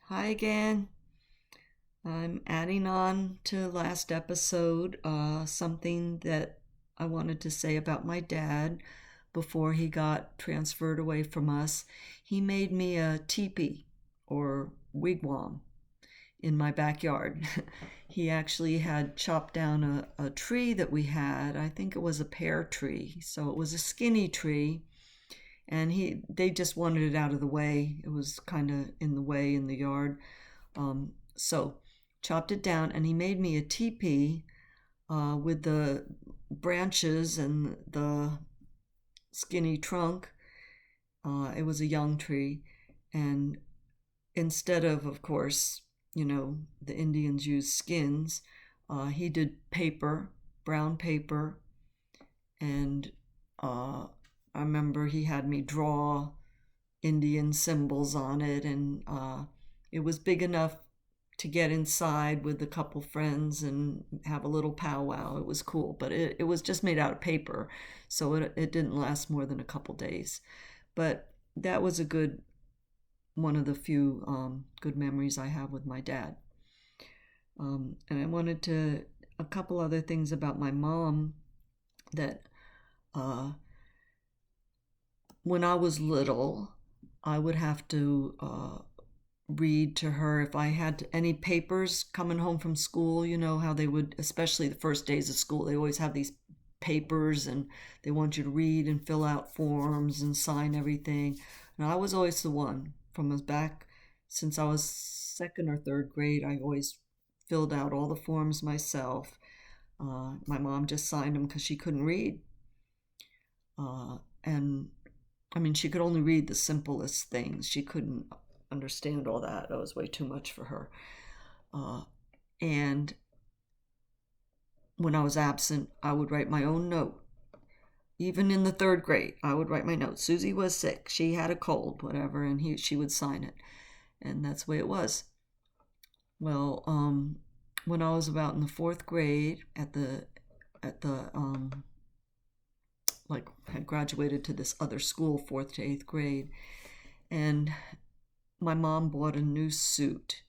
Hi again. I'm adding on to last episode something that I wanted to say about my dad before he got transferred away from us. He made me a teepee or wigwam in my backyard. He actually had chopped down a tree that we had. I think it was a pear tree, so it was a skinny tree. And they just wanted it out of the way. It was kind of in the way in the yard. So chopped it down, and he made me a teepee with the branches and the skinny trunk. It was a young tree, and instead of course, the Indians use skins, he did paper, brown paper, and I remember he had me draw Indian symbols on it, and it was big enough to get inside with a couple friends and have a little powwow. It was cool, but it was just made out of paper, so it didn't last more than a couple days. But that was a good one of the few good memories I have with my dad. And I wanted to a couple other things about my mom that uh, when I was little, I would have to read to her if I had any papers coming home from school. You know how they would, especially the first days of school, they always have these papers and they want you to read and fill out forms and sign everything. And I was always the one from as back since I was second or third grade. I always filled out all the forms myself. My mom just signed them because she couldn't read. And I mean, she could only read the simplest things. She couldn't understand all that. That was way too much for her. And when I was absent, I would write my own note. Even in the third grade, I would write my note. Susie was sick. She had a cold, whatever, and she would sign it. And that's the way it was. Well, when I was about in the fourth grade like had graduated to this other school, fourth to eighth grade, and my mom bought a new suit.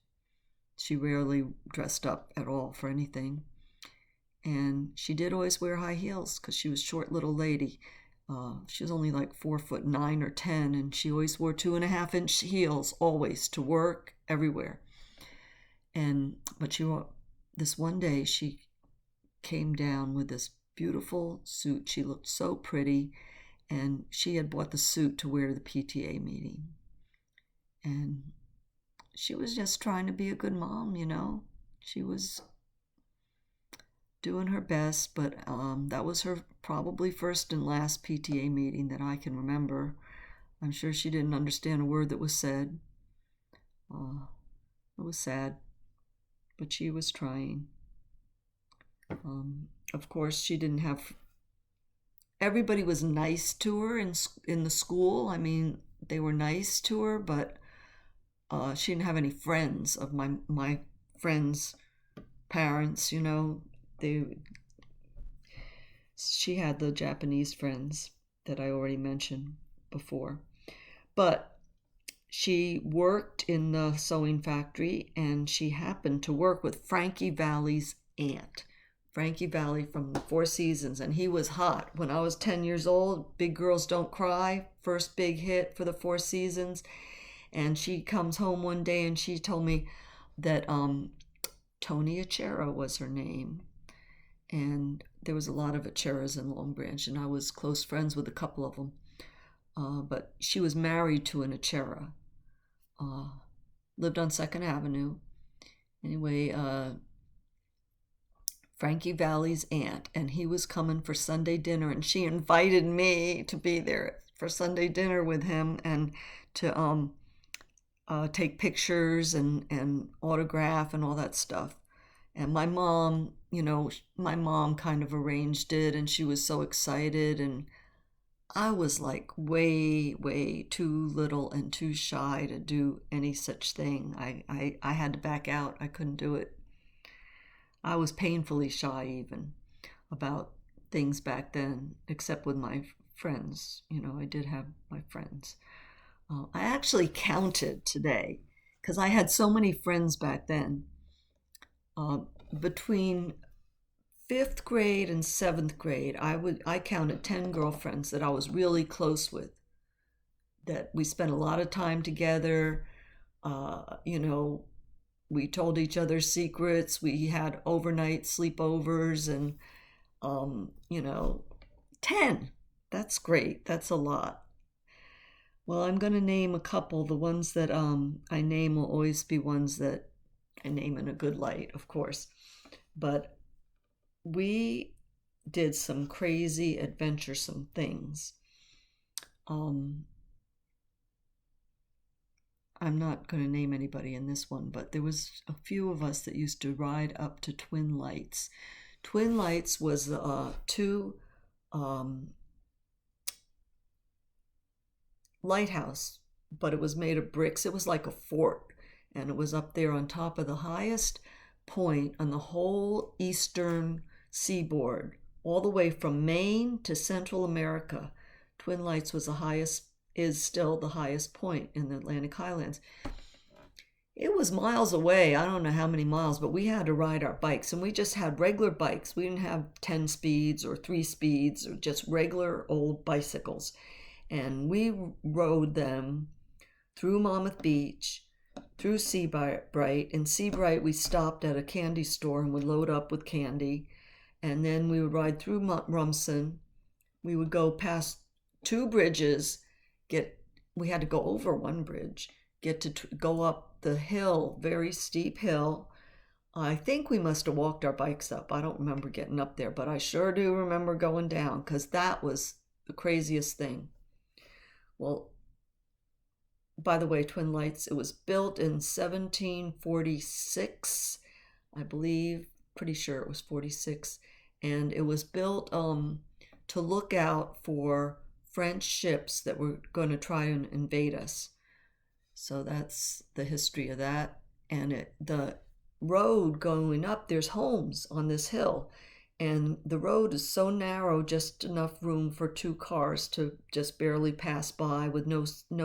She rarely dressed up at all for anything. And she did always wear high heels because she was a short little lady. She was only like 4'9" or 10, and she always wore 2.5-inch heels, always to work, everywhere. But this one day she came down with this beautiful suit. She looked so pretty, and she had bought the suit to wear to the PTA meeting. And she was just trying to be a good mom, She was doing her best, but that was her probably first and last PTA meeting that I can remember. I'm sure she didn't understand a word that was said. It was sad, but she was trying. Of course, she didn't have. Everybody was nice to her in the school. I mean, they were nice to her, but she didn't have any friends of my friends' parents. She had the Japanese friends that I already mentioned before. But she worked in the sewing factory, and she happened to work with Frankie Valli's aunt. Frankie Valli from the Four Seasons, and he was hot. When I was 10 years old, Big Girls Don't Cry, first big hit for the Four Seasons. And she comes home one day and she told me that Tony Achera was her name. And there was a lot of Acheras in Long Branch, and I was close friends with a couple of them. But she was married to an Achera. Lived on 2nd Avenue. Anyway, Frankie Valli's aunt, and he was coming for Sunday dinner, and she invited me to be there for Sunday dinner with him and to take pictures and autograph and all that stuff. And my mom, kind of arranged it, and she was so excited, and I was like way, way too little and too shy to do any such thing. I had to back out. I couldn't do it. I was painfully shy even about things back then, except with my friends. I did have my friends. I actually counted today because I had so many friends back then. Between fifth grade and seventh grade, I counted 10 girlfriends that I was really close with. That we spent a lot of time together. You know, we told each other secrets. We had overnight sleepovers, and you know, 10. That's great. That's a lot. Well, I'm going to name a couple. The ones that I name will always be ones that I name in a good light, of course. But we did some crazy, adventuresome things. I'm not going to name anybody in this one, but there was a few of us that used to ride up to Twin Lights. Twin Lights was two lighthouse, but it was made of bricks. It was like a fort, and it was up there on top of the highest point on the whole eastern seaboard, all the way from Maine to Central America. Twin Lights was the highest, is still the highest point in the Atlantic Highlands. It was miles away. I don't know how many miles, but we had to ride our bikes, and we just had regular bikes. We didn't have 10 speeds or 3 speeds, or just regular old bicycles. And we rode them through Monmouth Beach, through Seabright. In Seabright, we stopped at a candy store and would load up with candy. And then we would ride through Rumson. We would go past 2 bridges, we had to go over 1 bridge, get to go up the hill, very steep hill. I think we must have walked our bikes up. I don't remember getting up there, but I sure do remember going down, because that was the craziest thing. Well, by the way, Twin Lights, it was built in 1746, I believe, pretty sure it was 46, and it was built to look out for French ships that were going to try and invade us. So that's the history of that. And the road going up, there's homes on this hill, and the road is so narrow, just enough room for 2 cars to just barely pass by, with no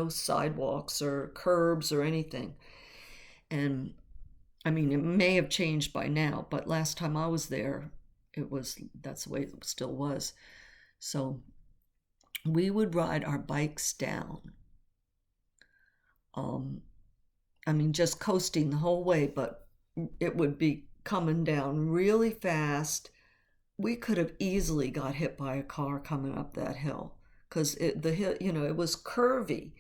sidewalks or curbs or anything. And I mean, it may have changed by now, but last time I was there, that's the way it still was. So we would ride our bikes down. I mean, just coasting the whole way, but it would be coming down really fast. We could have easily got hit by a car coming up that hill, because the hill, it was curvy,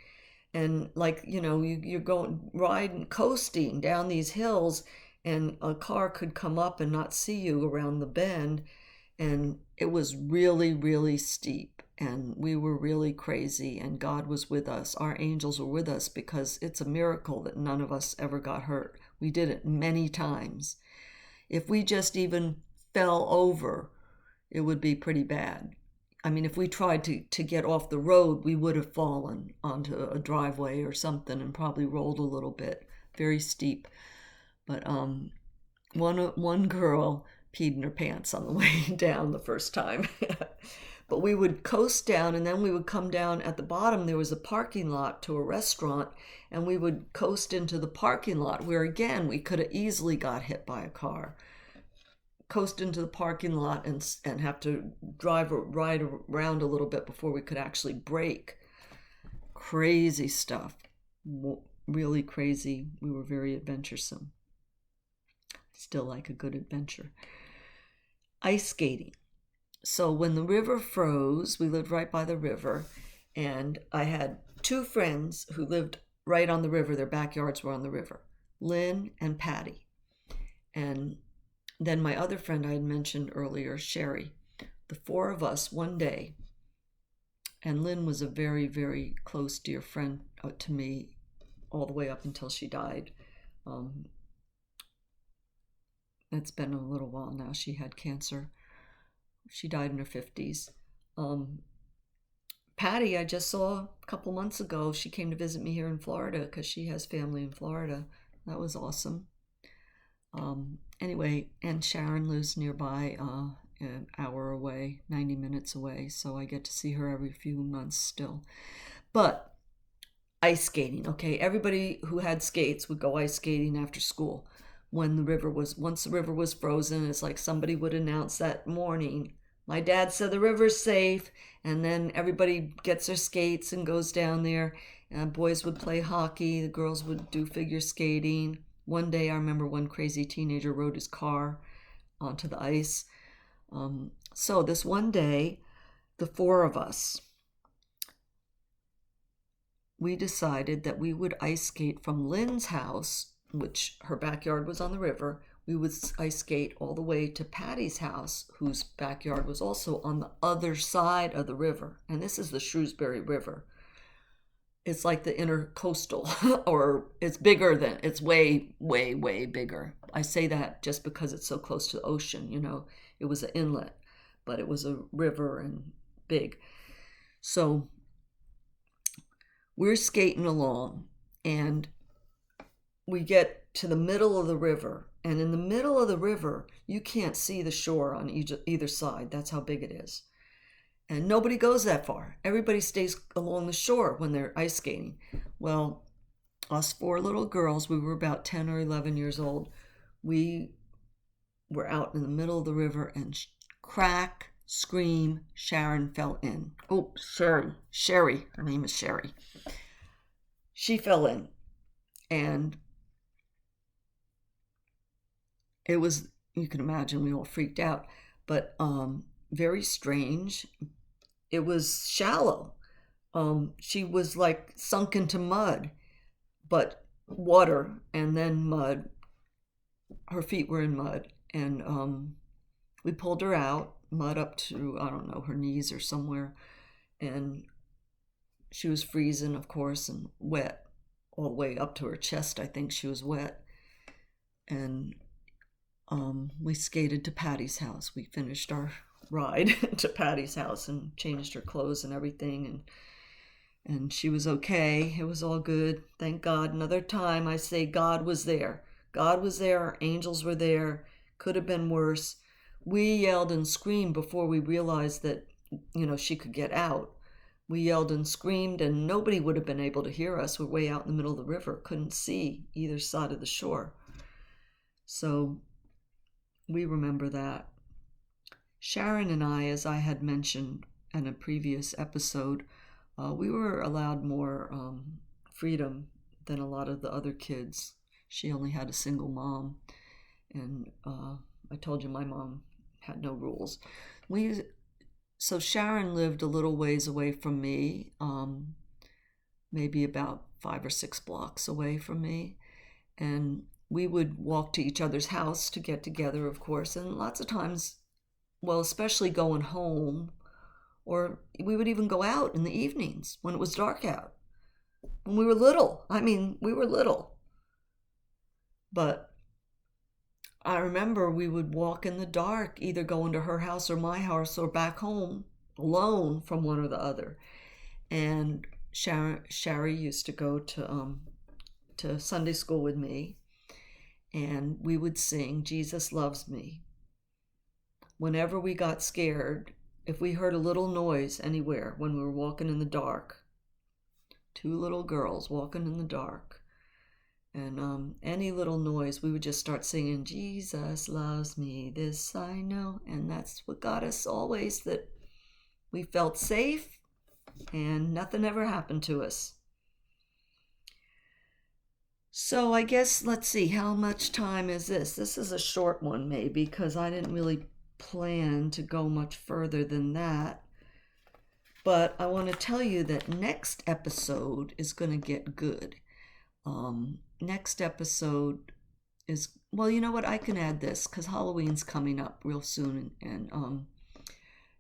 and like, you're going riding, coasting down these hills, and a car could come up and not see you around the bend, and it was really, really steep, and we were really crazy, and God was with us. Our angels were with us, because it's a miracle that none of us ever got hurt. We did it many times. If we just even fell over, it would be pretty bad. I mean, if we tried to get off the road, we would have fallen onto a driveway or something and probably rolled a little bit. Very steep. But one girl peed in her pants on the way down the first time. But we would coast down, and then we would come down at the bottom. There was a parking lot to a restaurant, and we would coast into the parking lot, where again we could have easily got hit by a car. Coast into the parking lot and have to ride around a little bit before we could actually brake. Crazy stuff. Really crazy. We were very adventuresome. Still like a good adventure. Ice skating. So when the river froze, we lived right by the river, and I had 2 friends who lived right on the river. Their backyards were on the river, Lynn and Patty. And then my other friend I had mentioned earlier, Sherry. The 4 of us one day, and Lynn was a very, very close, dear friend to me all the way up until she died. It's been a little while now. She had cancer. She died in her 50s. Patty, I just saw a couple months ago. She came to visit me here in Florida, because she has family in Florida. That was awesome. Anyway, and Sharon lives nearby, an hour away, 90 minutes away, so I get to see her every few months still. But ice skating. Okay, everybody who had skates would go ice skating after school. Once the river was frozen, it's like somebody would announce that morning, my dad said the river's safe, and then everybody gets their skates and goes down there. And boys would play hockey, the girls would do figure skating. One day I remember one crazy teenager rode his car onto the ice. So this one day, the four of us, we decided that we would ice skate from Lynn's house, which her backyard was on the river. We would ice skate all the way to Patty's house, whose backyard was also on the other side of the river. And this is the Shrewsbury River. It's like the intercoastal, or it's way, way, way bigger. I say that just because it's so close to the ocean, it was an inlet, but it was a river and big. So we're skating along, and we get to the middle of the river. And in the middle of the river, you can't see the shore on either side. That's how big it is. And nobody goes that far. Everybody stays along the shore when they're ice skating. Well, us four little girls, we were about 10 or 11 years old. We were out in the middle of the river, and crack, scream, Sharon fell in. Oh, Sherry. Her name is Sherry. She fell in. And it was, you can imagine, we all freaked out. But very strange. It was shallow. She was like sunk into mud, but water and then mud. Her feet were in mud, and we pulled her out, mud up to, I don't know, her knees or somewhere, and she was freezing, of course, and wet all the way up to her chest. I think she was wet. And we skated to Patty's house. We finished our ride to Patty's house and changed her clothes and everything, and she was okay. It was all good, thank God. Another time I say God was there. God was there, our angels were there. Could have been worse. We yelled and screamed before we realized that she could get out. We yelled and screamed, and nobody would have been able to hear us. We're way out in the middle of the river, couldn't see either side of the shore. So we remember that. Sharon and I, as I had mentioned in a previous episode, we were allowed more freedom than a lot of the other kids. She only had a single mom, and I told you my mom had no rules. So Sharon lived a little ways away from me, maybe about 5 or 6 blocks away from me, and we would walk to each other's house to get together, of course, and lots of times, well, especially going home, or we would even go out in the evenings when it was dark out. When we were little. We were little. But I remember we would walk in the dark, either going to her house or my house or back home alone from one or the other. And Sherry used to go to Sunday school with me, and we would sing Jesus Loves Me. Whenever we got scared, if we heard a little noise anywhere when we were walking in the dark, 2 little girls walking in the dark, and any little noise, we would just start singing, Jesus loves me, this I know. And that's what got us always, that we felt safe and nothing ever happened to us. So I guess, let's see, how much time is this? This is a short one maybe, because I didn't really plan to go much further than that. But I want to tell you that next episode is going to get good. Next episode is, well, you know what? I can add this because Halloween's coming up real soon. And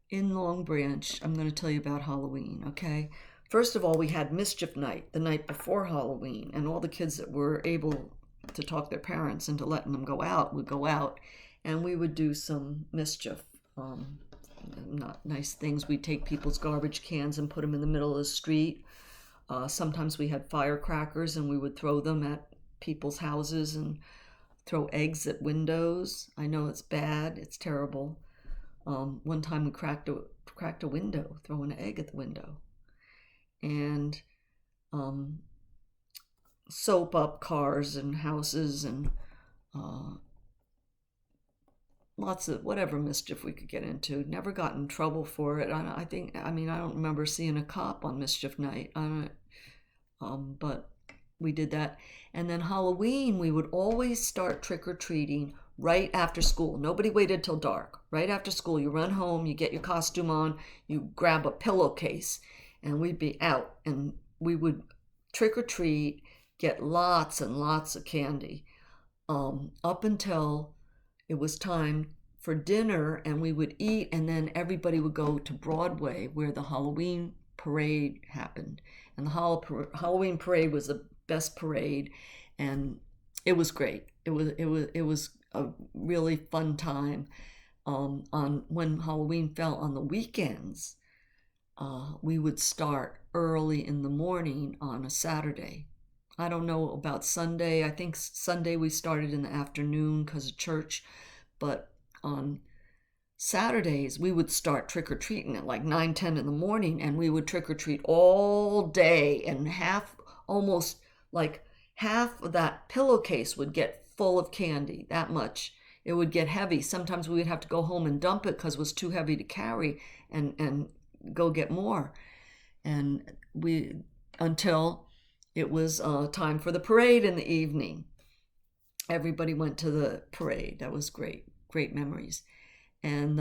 in Long Branch, I'm going to tell you about Halloween, okay? First of all, we had Mischief Night the night before Halloween. And all the kids that were able to talk their parents into letting them go out would go out. And we would do some mischief, not nice things. We'd take people's garbage cans and put them in the middle of the street. Sometimes we had firecrackers, and we would throw them at people's houses and throw eggs at windows. I know it's bad. It's terrible. One time we cracked a window, throwing an egg at the window. And soap up cars and houses and uh, lots of whatever mischief we could get into. Never got in trouble for it. I think, I mean, I don't remember seeing a cop on mischief night. But we did that. And then Halloween, we would always start trick or treating right after school. Nobody waited till dark. Right after school, you run home, you get your costume on, you grab a pillowcase, and we'd be out. And we would trick or treat, get lots and lots of candy, up until it was time for dinner, and we would eat, and then everybody would go to Broadway where the Halloween parade happened. And the Halloween parade was the best parade, and it was great. It was a really fun time. On when Halloween fell on the weekends, we would start early in the morning on a Saturday. I don't know about Sunday. I think Sunday we started in the afternoon because of church, but on Saturdays we would start trick-or-treating at like 9, 10 in the morning, and we would trick-or-treat all day, and almost like half of that pillowcase would get full of candy, that much. It would get heavy. Sometimes we would have to go home and dump it because it was too heavy to carry, and go get more. And until it was time for the parade in the evening. Everybody went to the parade. That was great, great memories. And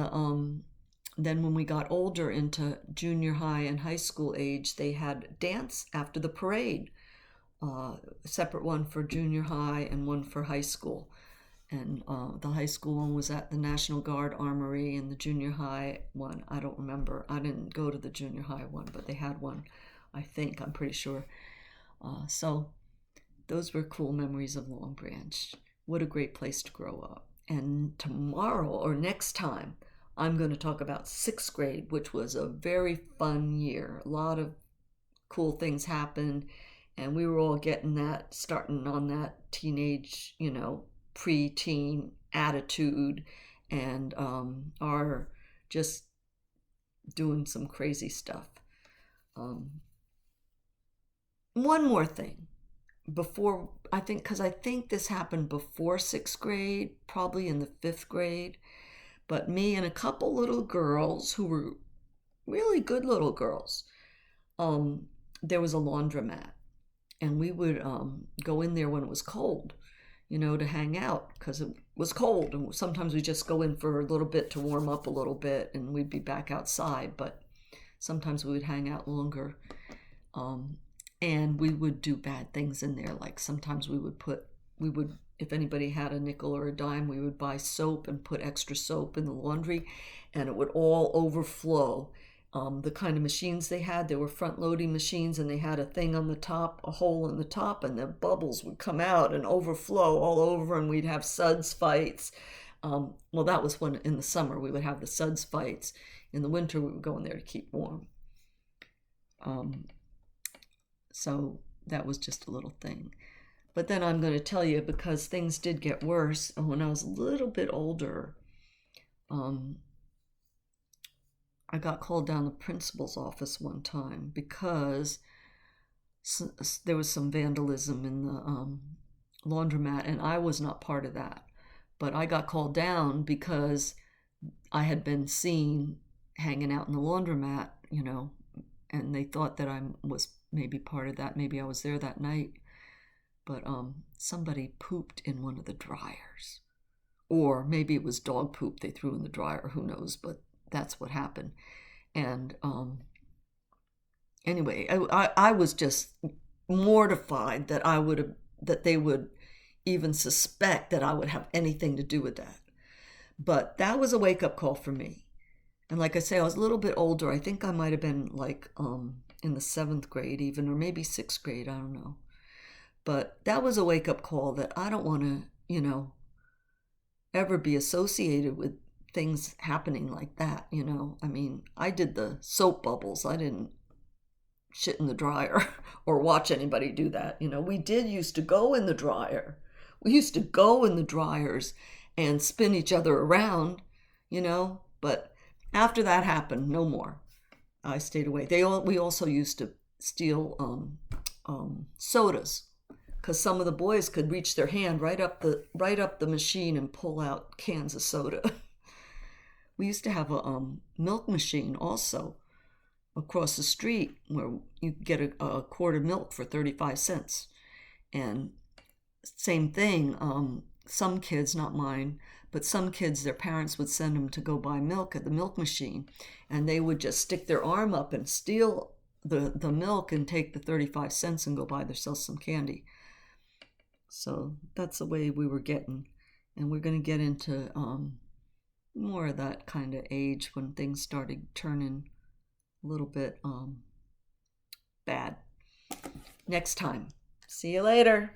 then when we got older into junior high and high school age, they had dance after the parade, a separate one for junior high and one for high school. And the high school one was at the National Guard Armory, and the junior high one, I don't remember. I didn't go to the junior high one, but they had one, I think, I'm pretty sure. So those were cool memories of Long Branch. What a great place to grow up. And tomorrow or next time, I'm going to talk about 6th grade, which was a very fun year. A lot of cool things happened, and we were all starting on that teenage, pre-teen attitude, and are just doing some crazy stuff. One more thing before, because I think this happened before 6th grade, probably in the 5th grade, but me and a couple little girls who were really good little girls, there was a laundromat, and we would go in there when it was cold, to hang out, because it was cold, and sometimes we just go in for a little bit to warm up a little bit, and we'd be back outside, but sometimes we would hang out longer. And we would do bad things in there. Like sometimes we would, if anybody had a nickel or a dime, we would buy soap and put extra soap in the laundry, and it would all overflow. The kind of machines they were front-loading machines, and they had a thing on the top, a hole in the top, and the bubbles would come out and overflow all over, and we'd have suds fights. Well, that was when in the summer we would have the suds fights. In the winter, we would go in there to keep warm. So that was just a little thing. But then I'm going to tell you, because things did get worse when I was a little bit older, I got called down to the principal's office one time because there was some vandalism in the laundromat, and I was not part of that. But I got called down because I had been seen hanging out in the laundromat, and they thought that I was maybe part of that. Maybe I was there that night. But somebody pooped in one of the dryers. Or maybe it was dog poop they threw in the dryer, who knows, but that's what happened. And anyway, I was just mortified that they would even suspect that I would have anything to do with that. But that was a wake-up call for me. And like I say, I was a little bit older. I think I might have been like in the 7th grade even, or maybe 6th grade, I don't know. But that was a wake-up call that I don't want to, ever be associated with things happening like that, I mean, I did the soap bubbles. I didn't shit in the dryer or watch anybody do that. We did used to go in the dryer. We used to go in the dryers and spin each other around, but after that happened, no more. I stayed away. We also used to steal sodas because some of the boys could reach their hand right up the machine and pull out cans of soda. We used to have a milk machine also across the street where you could get a quart of milk for 35 cents. And same thing, some kids, not mine, but some kids, their parents would send them to go buy milk at the milk machine, and they would just stick their arm up and steal the milk and take the 35 cents and go buy themselves some candy. So that's the way we were getting. And we're going to get into more of that kind of age when things started turning a little bit bad. Next time. See you later.